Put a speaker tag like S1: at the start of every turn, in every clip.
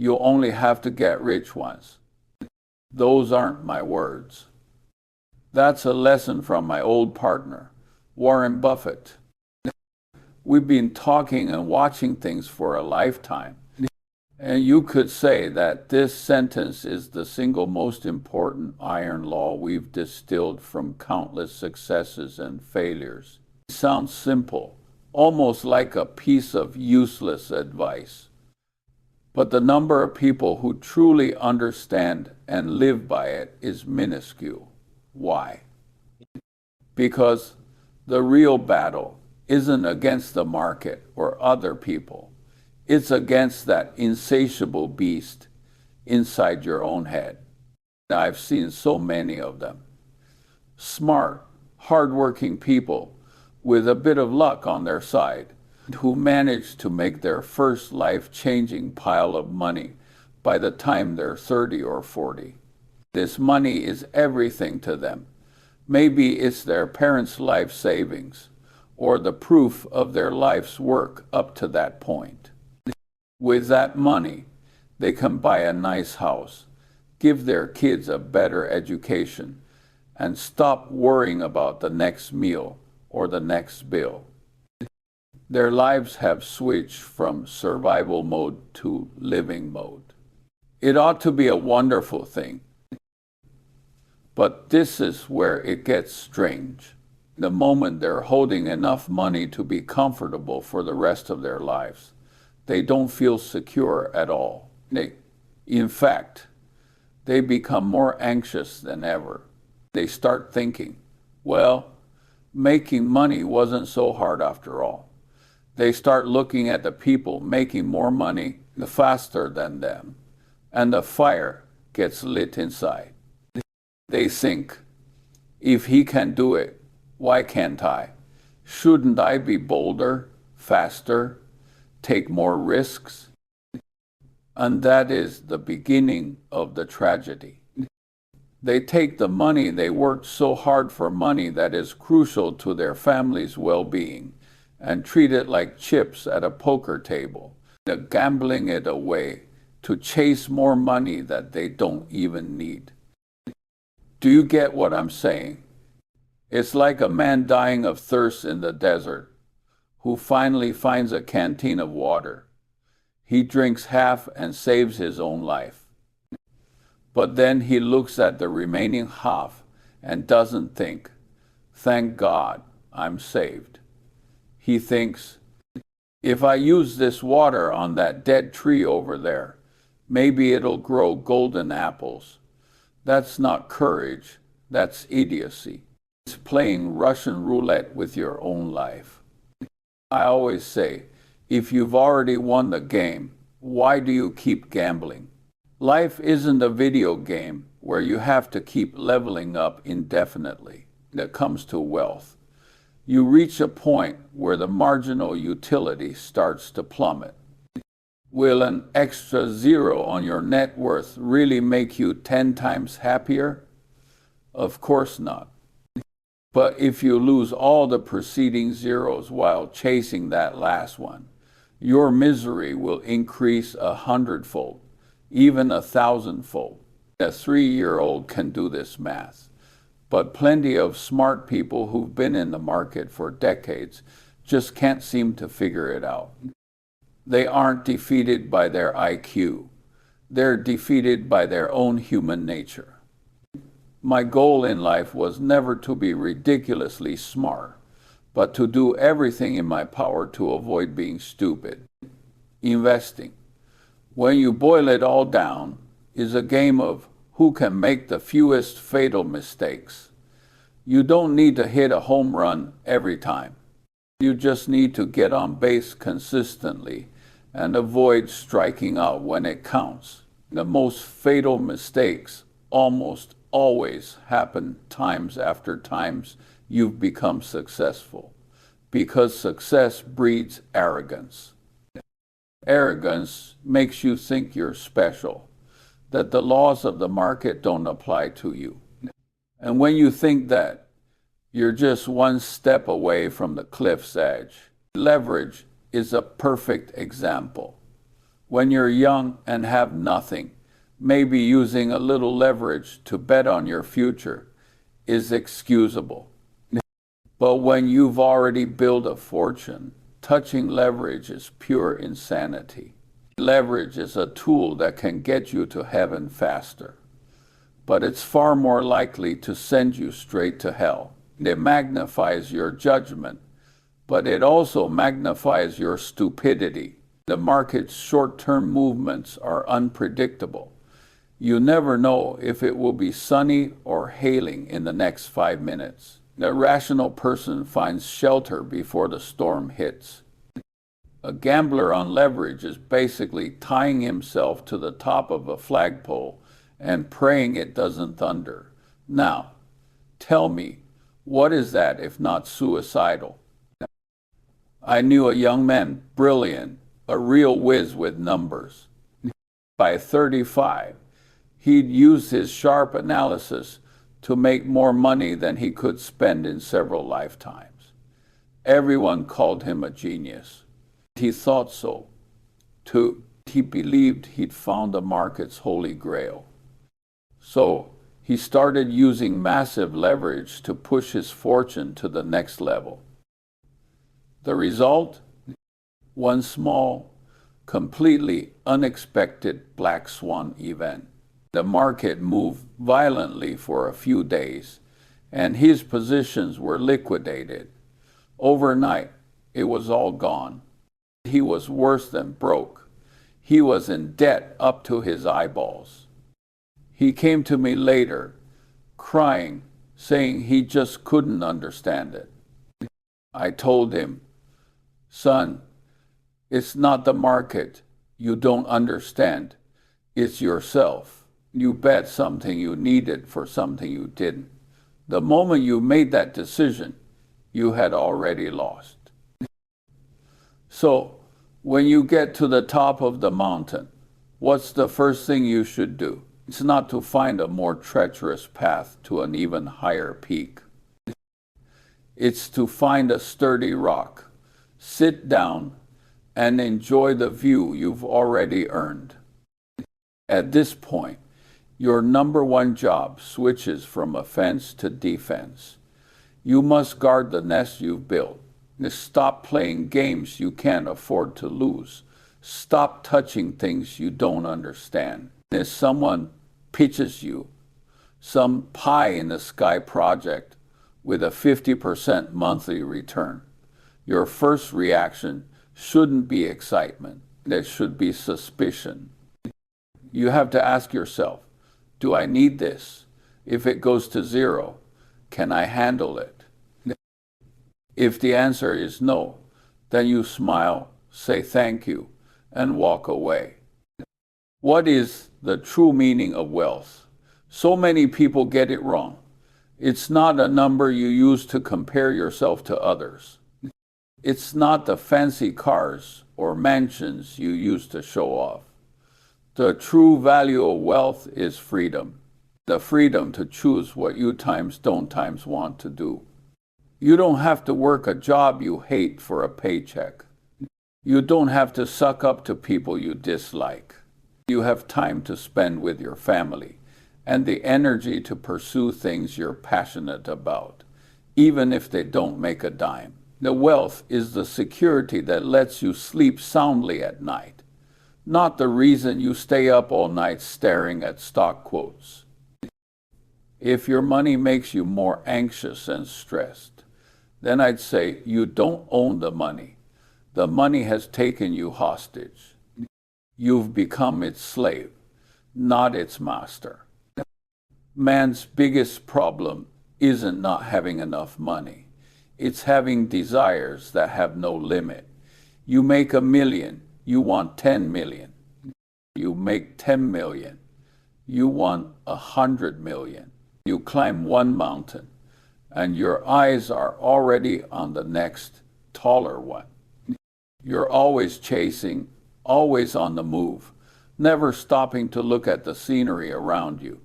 S1: You only have to get rich once. Those aren't my words. That's a lesson from my old partner, Warren Buffett. We've been talking and watching things for a lifetime. And you could say that this sentence is the single most important iron law we've distilled from countless successes and failures. It sounds simple, almost like a piece of useless advice. But the number of people who truly understand and live by it is minuscule. Why? Because the real battle isn't against the market or other people. It's against that insatiable beast inside your own head. I've seen so many of them. Smart, hardworking people with a bit of luck on their side who manage to make their first life-changing pile of money by the time they're 30 or 40. This money is everything to them. Maybe it's their parents' life savings or the proof of their life's work up to that point. With that money, they can buy a nice house, give their kids a better education, and stop worrying about the next meal or the next bill. Their lives have switched from survival mode to living mode. It ought to be a wonderful thing. But this is where it gets strange. The moment they're holding enough money to be comfortable for the rest of their lives, they don't feel secure at all. In fact, they become more anxious than ever. They start thinking, well, making money wasn't so hard after all. They start looking at the people making more money faster than them, and the fire gets lit inside. They think, if he can do it, why can't I? Shouldn't I be bolder, faster, take more risks? And that is the beginning of the tragedy. They take the money they worked so hard for, money that is crucial to their family's well-being, and treat it like chips at a poker table, gambling it away to chase more money that they don't even need. Do you get what I'm saying? It's like a man dying of thirst in the desert, who finally finds a canteen of water. He drinks half and saves his own life. But then he looks at the remaining half and doesn't think, thank God, I'm saved. He thinks, if I use this water on that dead tree over there, maybe it'll grow golden apples. That's not courage, that's idiocy. It's playing Russian roulette with your own life. I always say, if you've already won the game, why do you keep gambling? Life isn't a video game where you have to keep leveling up indefinitely. That comes to wealth. You reach a point where the marginal utility starts to plummet. Will an extra zero on your net worth really make you 10 times happier? Of course not. But if you lose all the preceding zeros while chasing that last one, your misery will increase 100-fold, even 1,000-fold. A 3-year-old can do this math, but plenty of smart people who've been in the market for decades just can't seem to figure it out. They aren't defeated by their IQ. They're defeated by their own human nature. My goal in life was never to be ridiculously smart, but to do everything in my power to avoid being stupid. Investing, when you boil it all down, is a game of who can make the fewest fatal mistakes. You don't need to hit a home run every time. You just need to get on base consistently and avoid striking out when it counts. The most fatal mistakes almost always happen times after times you've become successful, because success breeds arrogance. Arrogance makes you think you're special, that the laws of the market don't apply to you. And when you think that, you're just one step away from the cliff's edge. Leverage is a perfect example. When you're young and have nothing, maybe using a little leverage to bet on your future is excusable. But when you've already built a fortune, touching leverage is pure insanity. Leverage is a tool that can get you to heaven faster, but it's far more likely to send you straight to hell. It magnifies your judgment, but it also magnifies your stupidity. The market's short-term movements are unpredictable. You never know if it will be sunny or hailing in the next 5 minutes. The rational person finds shelter before the storm hits. A gambler on leverage is basically tying himself to the top of a flagpole and praying it doesn't thunder. Now, tell me, what is that if not suicidal? I knew a young man, brilliant, a real whiz with numbers. By 35, he'd used his sharp analysis to make more money than he could spend in several lifetimes. Everyone called him a genius. He thought so, too. He believed he'd found the market's holy grail. So he started using massive leverage to push his fortune to the next level. The result? One small, completely unexpected black swan event. The market moved violently for a few days, and his positions were liquidated. Overnight, it was all gone. He was worse than broke. He was in debt up to his eyeballs. He came to me later, crying, saying he just couldn't understand it. I told him, "Son, it's not the market you don't understand. It's yourself. You bet something you needed for something you didn't. The moment you made that decision, you had already lost." So, when you get to the top of the mountain, what's the first thing you should do? It's not to find a more treacherous path to an even higher peak. It's to find a sturdy rock, sit down, and enjoy the view you've already earned. At this point, your number one job switches from offense to defense. You must guard the nest you've built. Stop playing games you can't afford to lose. Stop touching things you don't understand. If someone pitches you some pie-in-the-sky project with a 50% monthly return, your first reaction shouldn't be excitement. There should be suspicion. You have to ask yourself, do I need this? If it goes to zero, can I handle it? If the answer is no, then you smile, say thank you, and walk away. What is the true meaning of wealth? So many people get it wrong. It's not a number you use to compare yourself to others. It's not the fancy cars or mansions you use to show off. The true value of wealth is freedom. The freedom to choose what you don't want to do. You don't have to work a job you hate for a paycheck. You don't have to suck up to people you dislike. You have time to spend with your family and the energy to pursue things you're passionate about, even if they don't make a dime. The wealth is the security that lets you sleep soundly at night, not the reason you stay up all night staring at stock quotes. If your money makes you more anxious and stressed, then I'd say you don't own the money. The money has taken you hostage. You've become its slave, not its master. Man's biggest problem isn't not having enough money. It's having desires that have no limit. You make $1 million, you want 10 million. You make 10 million, you want 100 million. You climb one mountain, and your eyes are already on the next, taller one. You're always chasing, always on the move, never stopping to look at the scenery around you.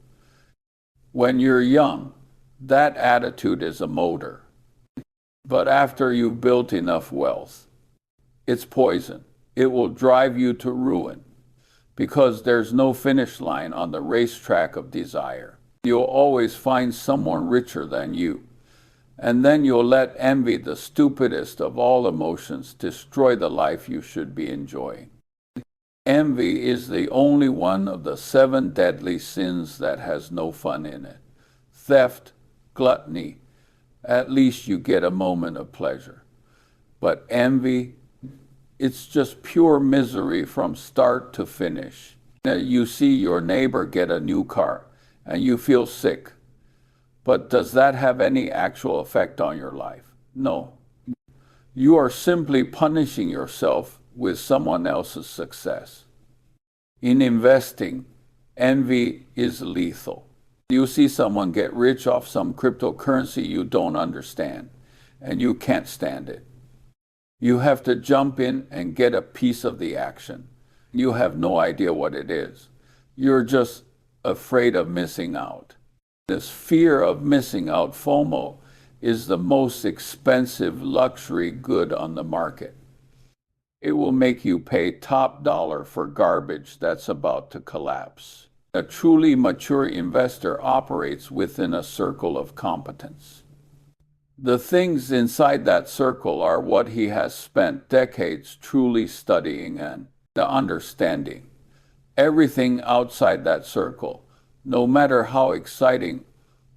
S1: When you're young, that attitude is a motor. But after you've built enough wealth, it's poison. It will drive you to ruin. because there's no finish line on the racetrack of desire. You'll always find someone richer than you. And then you'll let envy, the stupidest of all emotions, destroy the life you should be enjoying. Envy is the only one of the 7 deadly sins that has no fun in it. Theft, gluttony, at least you get a moment of pleasure. But envy, it's just pure misery from start to finish. You see your neighbor get a new car and you feel sick. But does that have any actual effect on your life? No. You are simply punishing yourself with someone else's success. In investing, envy is lethal. You see someone get rich off some cryptocurrency you don't understand, and you can't stand it. You have to jump in and get a piece of the action. You have no idea what it is. You're just afraid of missing out. This fear of missing out, FOMO, is the most expensive luxury good on the market. It will make you pay top dollar for garbage that's about to collapse. A truly mature investor operates within a circle of competence. The things inside that circle are what he has spent decades truly studying and understanding. Everything outside that circle, no matter how exciting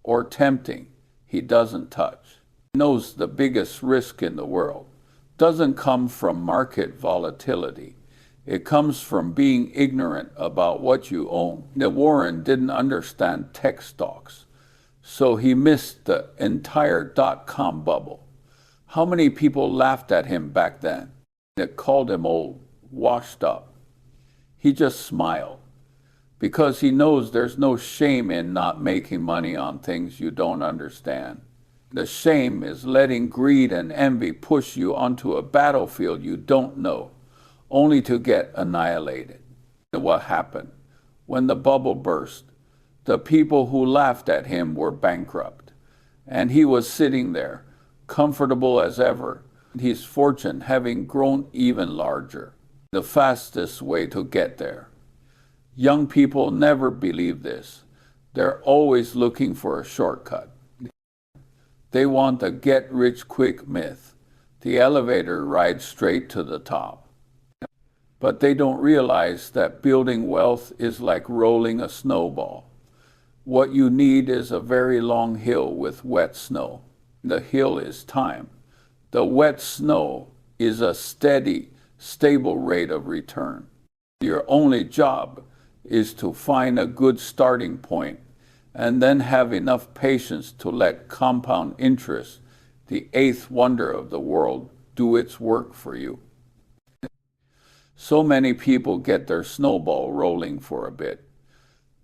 S1: or tempting, he doesn't touch. He knows the biggest risk in the world doesn't come from market volatility. It comes from being ignorant about what you own. Warren didn't understand tech stocks, so he missed the entire dot-com bubble. How many people laughed at him back then? They called him old, washed up. He just smiled, because he knows there's no shame in not making money on things you don't understand. The shame is letting greed and envy push you onto a battlefield you don't know, only to get annihilated. What happened? When the bubble burst, the people who laughed at him were bankrupt, and he was sitting there, comfortable as ever, his fortune having grown even larger. The fastest way to get there. Young people never believe this. They're always looking for a shortcut. They want the get-rich-quick myth, the elevator ride straight to the top. But they don't realize that building wealth is like rolling a snowball. What you need is a very long hill with wet snow. The hill is time. The wet snow is a steady, stable rate of return. Your only job is to find a good starting point and then have enough patience to let compound interest, the 8th wonder of the world, do its work for you. So many people get their snowball rolling for a bit,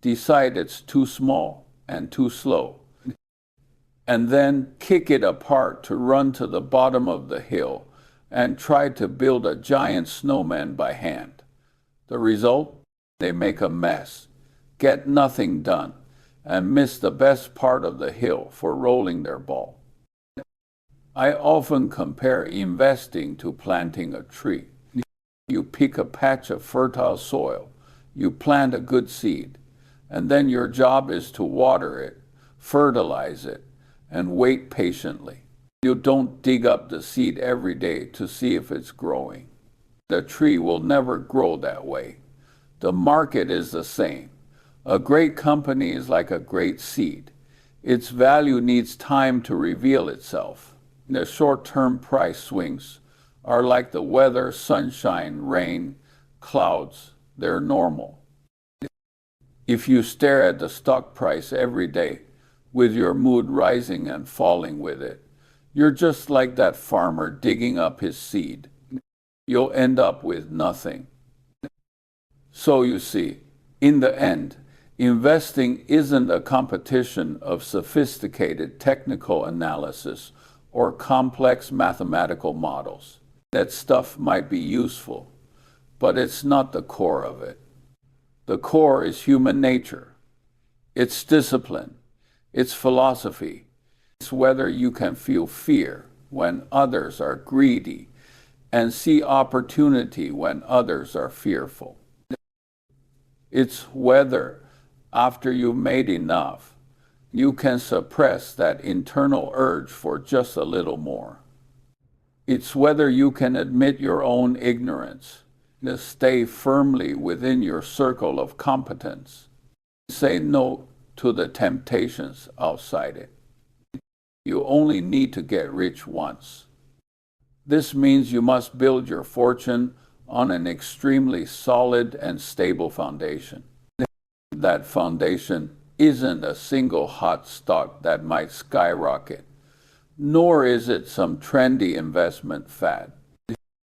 S1: decide it's too small and too slow, and then kick it apart to run to the bottom of the hill and try to build a giant snowman by hand. The result? They make a mess, get nothing done, and miss the best part of the hill for rolling their ball. I often compare investing to planting a tree. You pick a patch of fertile soil, you plant a good seed, and then your job is to water it, fertilize it, and wait patiently. You don't dig up the seed every day to see if it's growing. The tree will never grow that way. The market is the same. A great company is like a great seed. Its value needs time to reveal itself. The short-term price swings are like the weather, sunshine, rain, clouds. They're normal. If you stare at the stock price every day, with your mood rising and falling with it, you're just like that farmer digging up his seed. You'll end up with nothing. So you see, in the end, investing isn't a competition of sophisticated technical analysis or complex mathematical models. That stuff might be useful, but it's not the core of it. The core is human nature. It's discipline. It's philosophy. It's whether you can feel fear when others are greedy and see opportunity when others are fearful. It's whether, after you've made enough, you can suppress that internal urge for just a little more. It's whether you can admit your own ignorance, to stay firmly within your circle of competence, say no to the temptations outside it. You only need to get rich once. This means you must build your fortune on an extremely solid and stable foundation. That foundation isn't a single hot stock that might skyrocket, nor is it some trendy investment fad.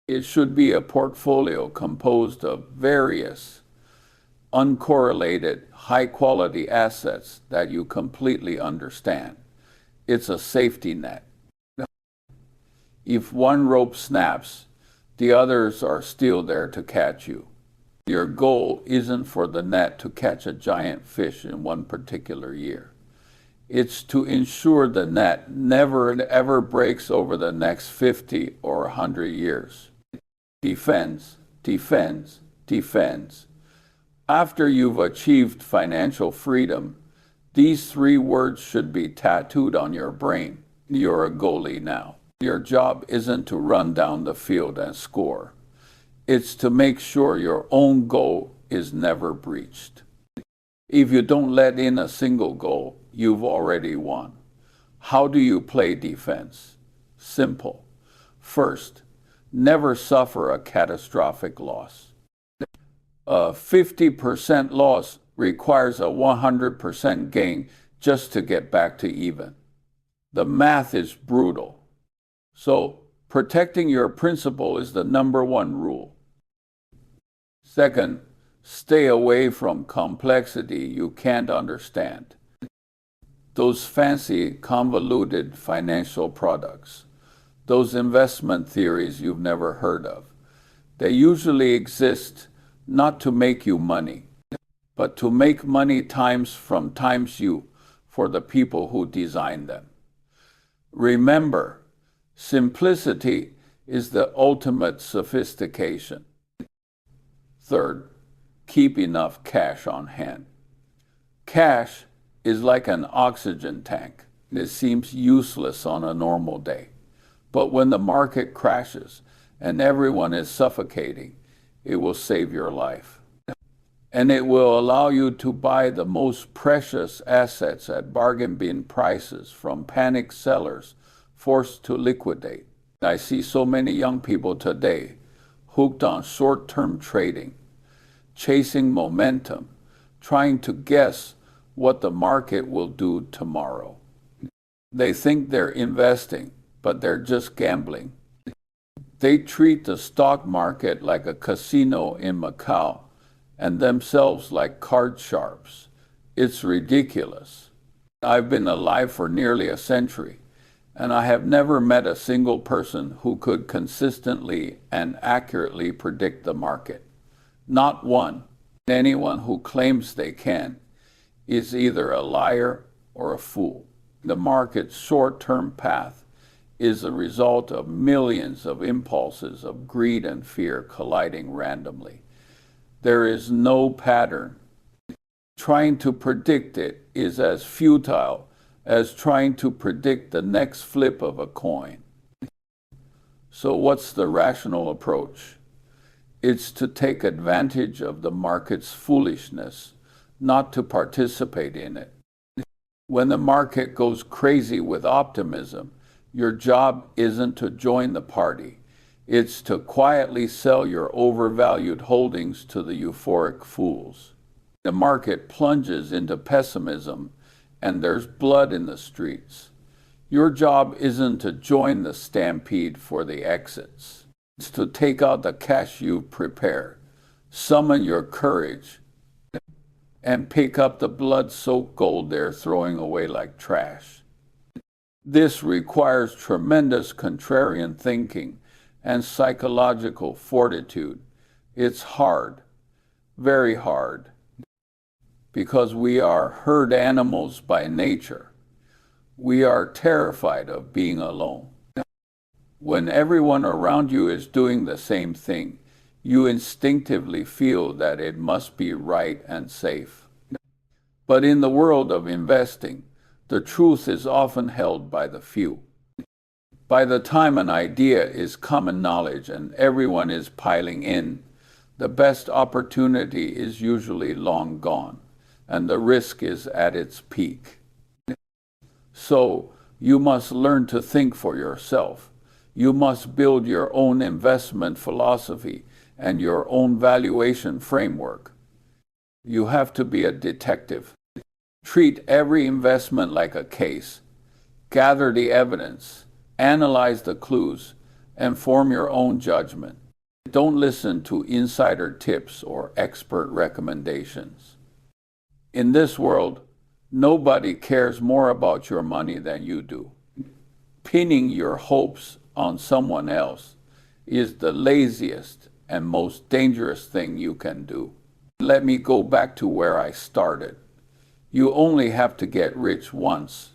S1: It should be a portfolio composed of various, uncorrelated, high-quality assets that you completely understand. It's a safety net. If one rope snaps, the others are still there to catch you. Your goal isn't for the net to catch a giant fish in one particular year. It's to ensure the net never ever breaks over the next 50 or 100 years. Defends, defends, defends. After you've achieved financial freedom, these 3 words should be tattooed on your brain. You're a goalie now. Your job isn't to run down the field and score. It's to make sure your own goal is never breached. If you don't let in a single goal, you've already won. How do you play defense? Simple. First, never suffer a catastrophic loss. A 50% loss requires a 100% gain just to get back to even. The math is brutal. So, protecting your principal is the #1 rule. Second, stay away from complexity you can't understand. Those fancy, convoluted financial products, those investment theories you've never heard of, they usually exist not to make you money, but to make money times you for the people who designed them. Remember, simplicity is the ultimate sophistication. Third, keep enough cash on hand. Cash is like an oxygen tank. It seems useless on a normal day. But when the market crashes and everyone is suffocating, it will save your life. And it will allow you to buy the most precious assets at bargain bin prices from panic sellers forced to liquidate. I see so many young people today hooked on short-term trading, chasing momentum, trying to guess what the market will do tomorrow. They think they're investing, but they're just gambling. They treat the stock market like a casino in Macau and themselves like card sharps. It's ridiculous. I've been alive for nearly a century, and I have never met a single person who could consistently and accurately predict the market. Not one. Anyone who claims they can is either a liar or a fool. The market's short-term path is the result of millions of impulses of greed and fear colliding randomly. There is no pattern. Trying to predict it is as futile as trying to predict the next flip of a coin. So what's the rational approach? It's to take advantage of the market's foolishness, not to participate in it. When the market goes crazy with optimism, your job isn't to join the party. It's to quietly sell your overvalued holdings to the euphoric fools. The market plunges into pessimism, and there's blood in the streets. Your job isn't to join the stampede for the exits. It's to take out the cash you've prepared, summon your courage, and pick up the blood-soaked gold they're throwing away like trash. This requires tremendous contrarian thinking and psychological fortitude. It's hard, very hard, because we are herd animals by nature. We are terrified of being alone. When everyone around you is doing the same thing, You instinctively feel that it must be right and safe. But in the world of investing, the truth is often held by the few. By the time an idea is common knowledge and everyone is piling in, the best opportunity is usually long gone, and the risk is at its peak. So, you must learn to think for yourself. You must build your own investment philosophy and your own valuation framework. You have to be a detective. Treat every investment like a case. Gather the evidence, analyze the clues, and form your own judgment. Don't listen to insider tips or expert recommendations. In this world, nobody cares more about your money than you do. Pinning your hopes on someone else is the laziest and most dangerous thing you can do. Let me go back to where I started. You only have to get rich once.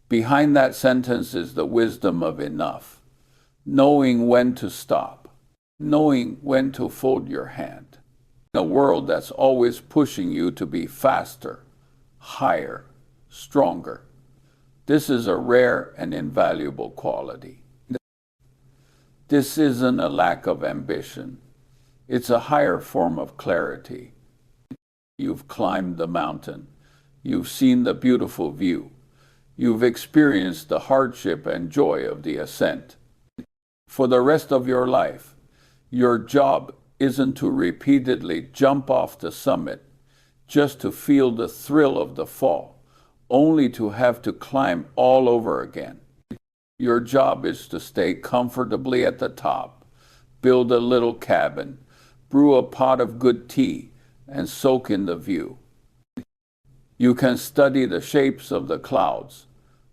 S1: Behind that sentence is the wisdom of enough, knowing when to stop, knowing when to fold your hand. In a world that's always pushing you to be faster, higher, stronger. This is a rare and invaluable quality. This isn't a lack of ambition. It's a higher form of clarity. You've climbed the mountain. You've seen the beautiful view. You've experienced the hardship and joy of the ascent. For the rest of your life, your job isn't to repeatedly jump off the summit just to feel the thrill of the fall, only to have to climb all over again. Your job is to stay comfortably at the top, build a little cabin, brew a pot of good tea, and soak in the view. You can study the shapes of the clouds,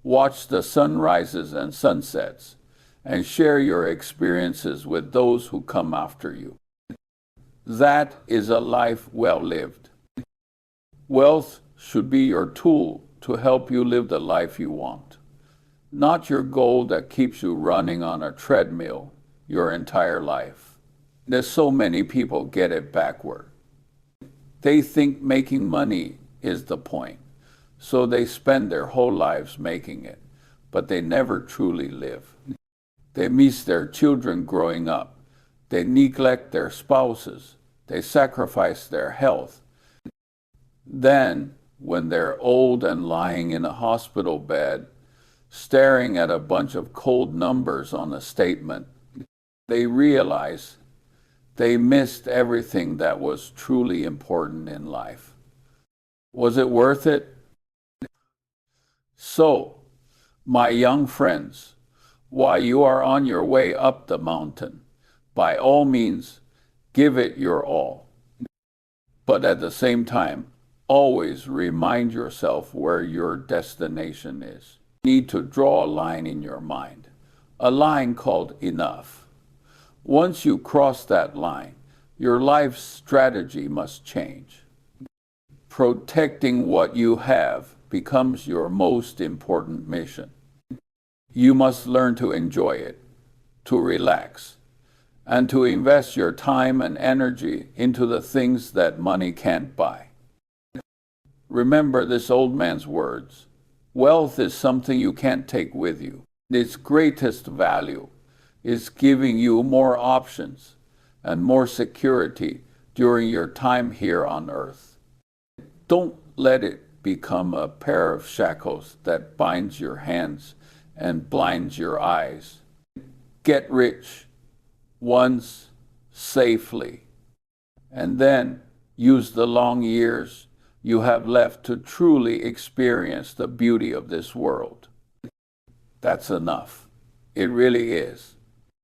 S1: watch the sunrises and sunsets, and share your experiences with those who come after you. That is a life well lived. Wealth should be your tool to help you live the life you want, not your goal that keeps you running on a treadmill your entire life. There's so many people get it backward. They think making money is the point, so they spend their whole lives making it, but they never truly live. They miss their children growing up. They neglect their spouses. They sacrifice their health. Then, when they're old and lying in a hospital bed, staring at a bunch of cold numbers on a statement, they realize they missed everything that was truly important in life. Was it worth it? So, my young friends, while you are on your way up the mountain, by all means, give it your all. But at the same time, always remind yourself where your destination is. You need to draw a line in your mind, a line called enough. Once you cross that line, your life's strategy must change. Protecting what you have becomes your most important mission. You must learn to enjoy it, to relax, and to invest your time and energy into the things that money can't buy. Remember this old man's words. Wealth is something you can't take with you. Its greatest value is giving you more options and more security during your time here on earth. Don't let it become a pair of shackles that binds your hands and blinds your eyes. Get rich once safely, and then use the long years you have left to truly experience the beauty of this world. That's enough. It really is.